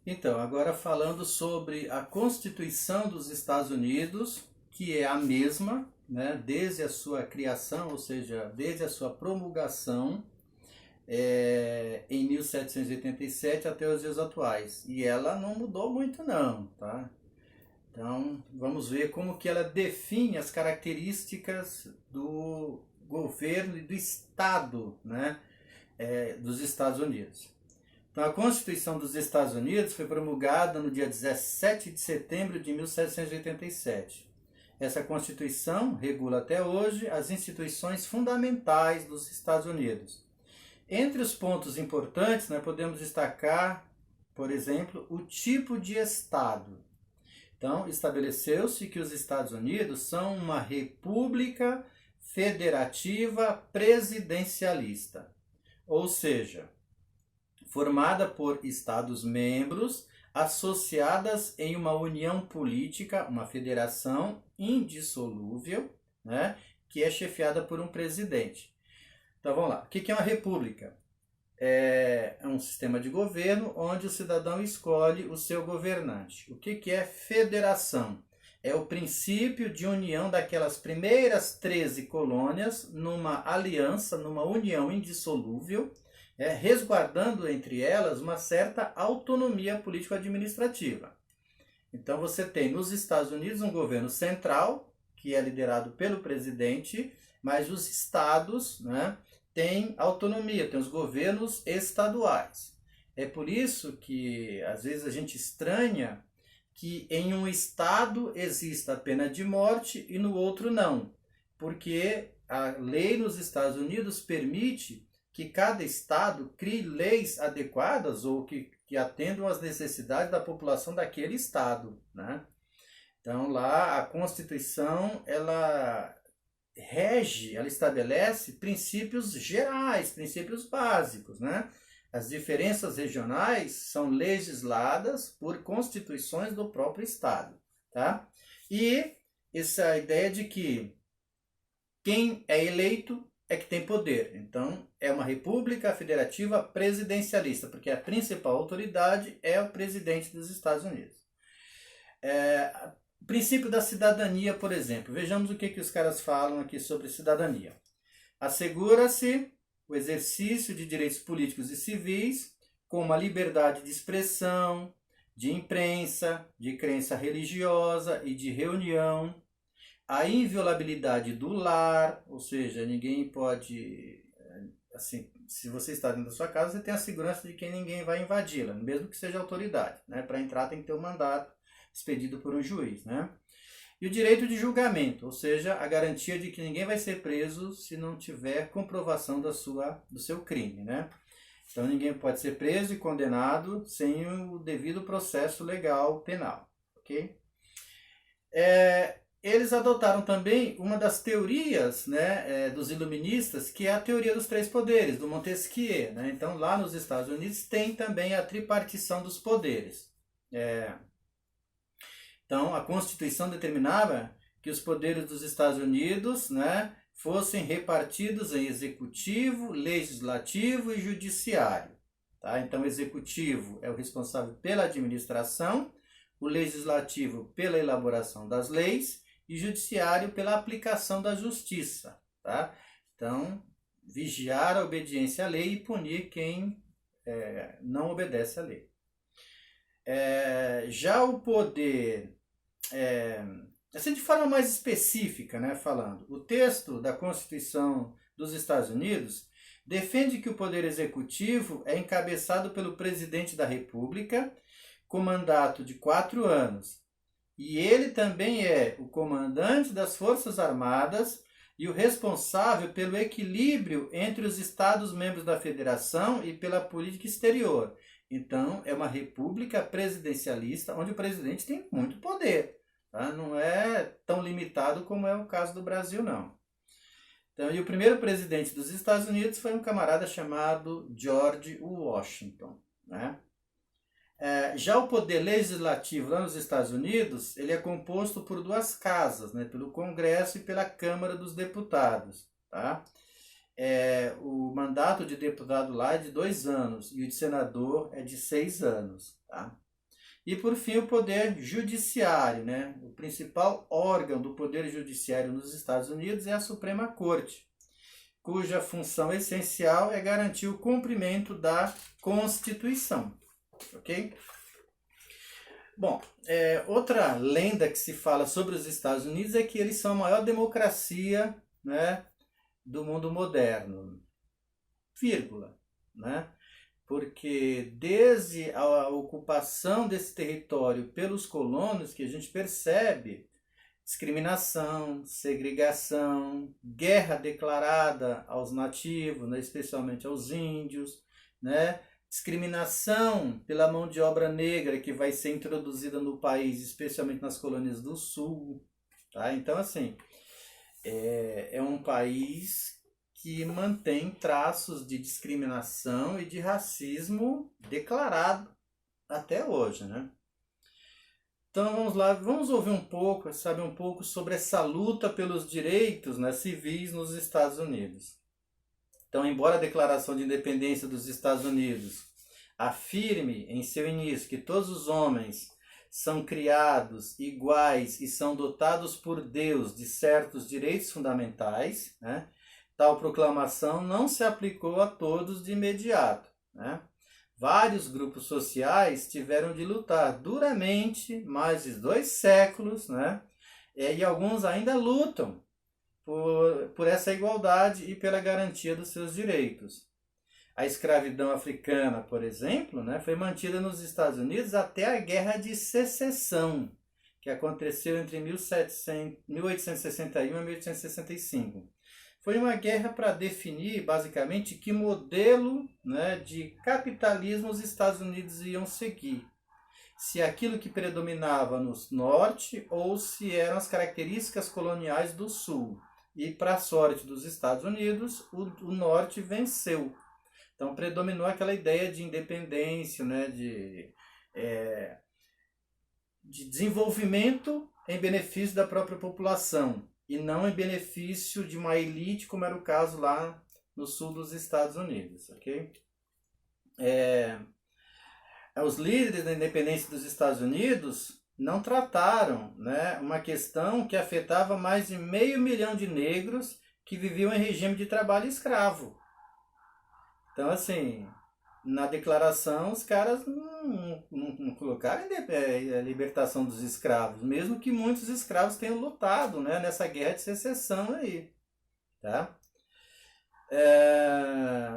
Então, agora falando sobre a Constituição dos Estados Unidos, que é a mesma, né, desde a sua criação, ou seja, desde a sua promulgação, em 1787 até os dias atuais. E ela não mudou muito não, tá? Então, vamos ver como que ela define as características do governo e do Estado, né, dos Estados Unidos. Então, a Constituição dos Estados Unidos foi promulgada no dia 17 de setembro de 1787. Essa Constituição regula até hoje as instituições fundamentais dos Estados Unidos. Entre os pontos importantes, nós podemos destacar, por exemplo, o tipo de Estado. Então, estabeleceu-se que os Estados Unidos são uma república federativa presidencialista, ou seja, formada por Estados-membros associadas em uma união política, uma federação indissolúvel, né, que é chefiada por um presidente. Então vamos lá. O que é uma república? É um sistema de governo onde o cidadão escolhe o seu governante. O que é federação? É o princípio de união daquelas primeiras 13 colônias numa aliança, numa união indissolúvel, resguardando entre elas uma certa autonomia político-administrativa. Então você tem nos Estados Unidos um governo central, que é liderado pelo presidente, mas os estados, né, têm autonomia, tem os governos estaduais. É por isso que às vezes a gente estranha que em um estado exista a pena de morte e no outro não, porque a lei nos Estados Unidos permite que cada estado crie leis adequadas ou que atendam às necessidades da população daquele estado, né? Então lá a Constituição ela rege, ela estabelece princípios gerais, princípios básicos, né? As diferenças regionais são legisladas por constituições do próprio estado, tá? E essa ideia de que quem é eleito é que tem poder. Então, é uma república federativa presidencialista, porque a principal autoridade é o presidente dos Estados Unidos. O princípio da cidadania, por exemplo. Vejamos o que os caras falam aqui sobre cidadania. Assegura-se o exercício de direitos políticos e civis, como a liberdade de expressão, de imprensa, de crença religiosa e de reunião, a inviolabilidade do lar, ou seja, ninguém pode, assim, se você está dentro da sua casa, você tem a segurança de que ninguém vai invadi-la, mesmo que seja autoridade, né? Para entrar tem que ter um mandato expedido por um juiz, né? E o direito de julgamento, ou seja, a garantia de que ninguém vai ser preso se não tiver comprovação do seu crime, né? Então ninguém pode ser preso e condenado sem o devido processo legal penal, ok? Eles adotaram também uma das teorias, né, dos iluministas, que é a teoria dos três poderes, do Montesquieu, né? Então lá nos Estados Unidos tem também a tripartição dos poderes. Então a Constituição determinava que os poderes dos Estados Unidos, né, fossem repartidos em executivo, legislativo e judiciário. Tá? Então o executivo é o responsável pela administração, o legislativo pela elaboração das leis e o judiciário pela aplicação da justiça. Tá? Então, vigiar a obediência à lei e punir quem não obedece à lei. Já o poder, assim de forma mais específica, né, falando, o texto da Constituição dos Estados Unidos defende que o poder executivo é encabeçado pelo presidente da República com mandato de 4 anos. E ele também é o comandante das Forças Armadas e o responsável pelo equilíbrio entre os Estados-membros da Federação e pela política exterior. Então, é uma república presidencialista onde o presidente tem muito poder. Tá? Não é tão limitado como é o caso do Brasil, não. Então, e o primeiro presidente dos Estados Unidos foi um camarada chamado George Washington, né? Já o poder legislativo lá nos Estados Unidos, ele é composto por 2 casas, né? Pelo Congresso e pela Câmara dos Deputados. Tá? O mandato de deputado lá é de 2 anos e o de senador é de 6 anos. Tá? E, por fim, o poder judiciário, né? O principal órgão do poder judiciário nos Estados Unidos é a Suprema Corte, cuja função essencial é garantir o cumprimento da Constituição, ok? Bom, outra lenda que se fala sobre os Estados Unidos é que eles são a maior democracia, né, do mundo moderno, vírgula, né? Porque desde a ocupação desse território pelos colonos que a gente percebe discriminação, segregação, guerra declarada aos nativos, né, especialmente aos índios, né? Discriminação pela mão de obra negra que vai ser introduzida no país, especialmente nas colônias do sul. Tá? Então, assim, é um país que mantém traços de discriminação e de racismo declarado até hoje, né? Então vamos lá, vamos ouvir um pouco, saber um pouco sobre essa luta pelos direitos, né, civis nos Estados Unidos. Então, embora a Declaração de Independência dos Estados Unidos afirme em seu início que todos os homens são criados iguais e são dotados por Deus de certos direitos fundamentais, né, tal proclamação não se aplicou a todos de imediato, né? Vários grupos sociais tiveram de lutar duramente mais de 2 séculos, né? E alguns ainda lutam por essa igualdade e pela garantia dos seus direitos. A escravidão africana, por exemplo, né, foi mantida nos Estados Unidos até a Guerra de Secessão, que aconteceu entre 1861 e 1865. Foi uma guerra para definir, basicamente, que modelo, né, de capitalismo os Estados Unidos iam seguir. Se aquilo que predominava no norte ou se eram as características coloniais do sul. E, para a sorte dos Estados Unidos, o norte venceu. Então, predominou aquela ideia de independência, né, de desenvolvimento em benefício da própria população e não em benefício de uma elite, como era o caso lá no sul dos Estados Unidos, ok? Os líderes da independência dos Estados Unidos não trataram, né, uma questão que afetava mais de 500 mil de negros que viviam em regime de trabalho escravo. Então, assim, na declaração os caras não colocaram a libertação dos escravos, mesmo que muitos escravos tenham lutado, né, nessa guerra de secessão aí. Tá?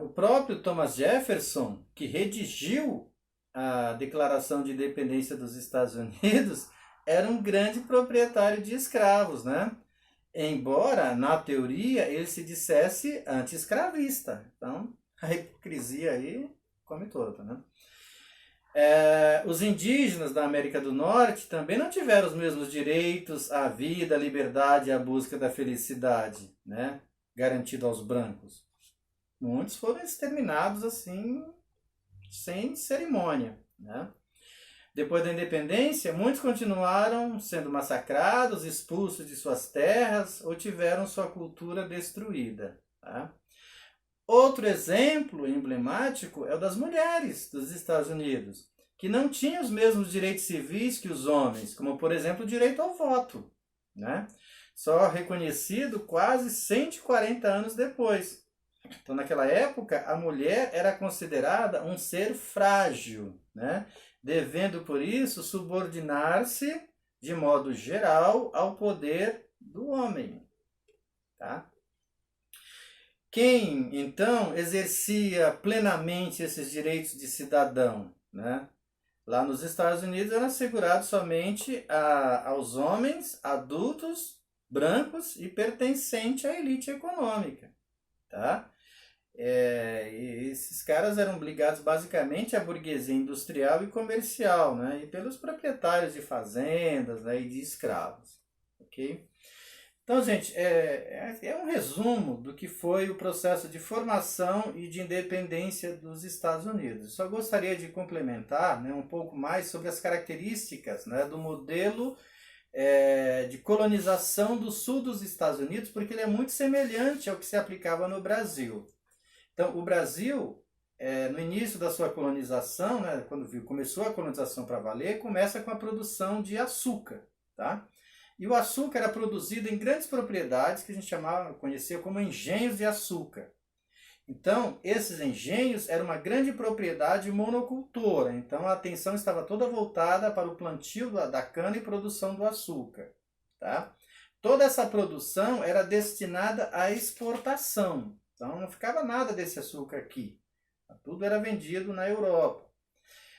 O próprio Thomas Jefferson, que redigiu a Declaração de Independência dos Estados Unidos, era um grande proprietário de escravos, né? Embora, na teoria, ele se dissesse anti-escravista. Então, a hipocrisia aí come toda, né? Os indígenas da América do Norte também não tiveram os mesmos direitos à vida, à liberdade e à busca da felicidade, né, garantido aos brancos. Muitos foram exterminados assim, sem cerimônia, né? Depois da independência, muitos continuaram sendo massacrados, expulsos de suas terras ou tiveram sua cultura destruída. Tá? Outro exemplo emblemático é o das mulheres dos Estados Unidos, que não tinham os mesmos direitos civis que os homens, como, por exemplo, o direito ao voto, né? Só reconhecido quase 140 anos depois. Então, naquela época, a mulher era considerada um ser frágil, né? Devendo, por isso, subordinar-se, de modo geral, ao poder do homem. Tá? Quem, então, exercia plenamente esses direitos de cidadão, né? Lá nos Estados Unidos era assegurado somente aos homens adultos, brancos e pertencentes à elite econômica. Tá? E esses caras eram ligados basicamente à burguesia industrial e comercial, né? E pelos proprietários de fazendas, né? E de escravos. Ok? Então, gente, é um resumo do que foi o processo de formação e de independência dos Estados Unidos. Só gostaria de complementar, né, um pouco mais sobre as características, né, do modelo de colonização do sul dos Estados Unidos, porque ele é muito semelhante ao que se aplicava no Brasil. Então, o Brasil no início da sua colonização, né, quando começou a colonização para valer, começa com a produção de açúcar, tá? E o açúcar era produzido em grandes propriedades que a gente conhecia como engenhos de açúcar. Então, esses engenhos eram uma grande propriedade monocultora, então a atenção estava toda voltada para o plantio da cana e produção do açúcar, tá? Toda essa produção era destinada à exportação, então não ficava nada desse açúcar aqui, tudo era vendido na Europa.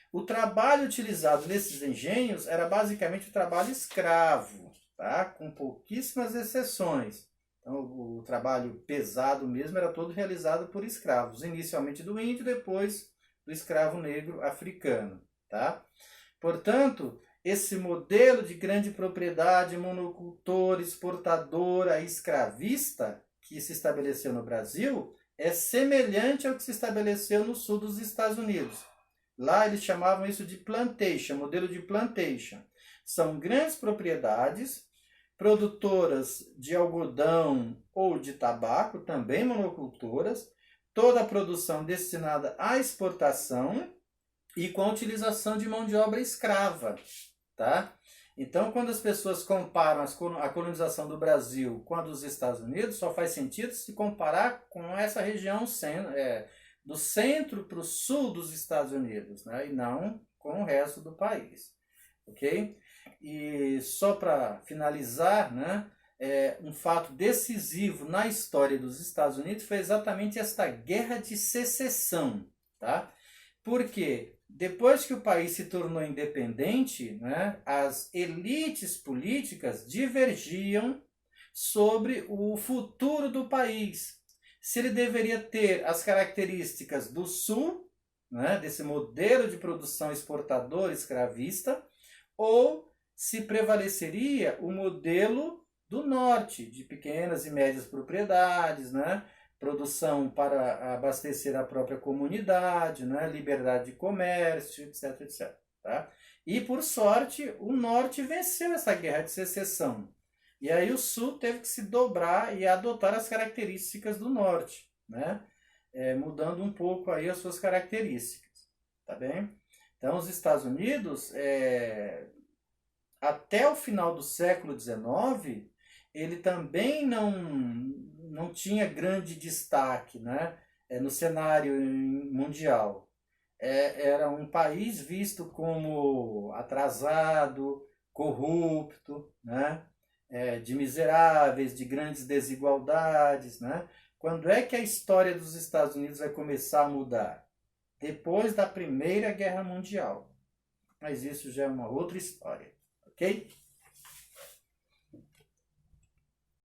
O trabalho utilizado nesses engenhos era basicamente o trabalho escravo, tá? Com pouquíssimas exceções. Então, o trabalho pesado mesmo era todo realizado por escravos, inicialmente do índio, depois do escravo negro africano, tá? Portanto, esse modelo de grande propriedade, monocultor, exportadora, escravista, que se estabeleceu no Brasil, é semelhante ao que se estabeleceu no sul dos Estados Unidos. Lá eles chamavam isso de plantation, modelo de plantation. São grandes propriedades, produtoras de algodão ou de tabaco, também monocultoras, toda a produção destinada à exportação e com a utilização de mão de obra escrava, tá? Então, quando as pessoas comparam a colonização do Brasil com a dos Estados Unidos, só faz sentido se comparar com essa região do centro para o sul dos Estados Unidos, né? E não com o resto do país, ok? E só para finalizar, né, um fato decisivo na história dos Estados Unidos foi exatamente esta Guerra de Secessão, tá? Porque depois que o país se tornou independente, né, as elites políticas divergiam sobre o futuro do país. Se ele deveria ter as características do Sul, né, desse modelo de produção exportador escravista, ou se prevaleceria o modelo do Norte, de pequenas e médias propriedades, né? Produção para abastecer a própria comunidade, né? Liberdade de comércio, etc, etc. Tá? E, por sorte, o Norte venceu essa guerra de secessão. E aí o Sul teve que se dobrar e adotar as características do Norte, né? Mudando um pouco aí as suas características, tá bem? Então, os Estados Unidos, até o final do século XIX, ele também não tinha grande destaque, né, no cenário mundial. Era um país visto como atrasado, corrupto, né, de miseráveis, de grandes desigualdades, né? Quando é que a história dos Estados Unidos vai começar a mudar? Depois da Primeira Guerra Mundial. Mas isso já é uma outra história, ok?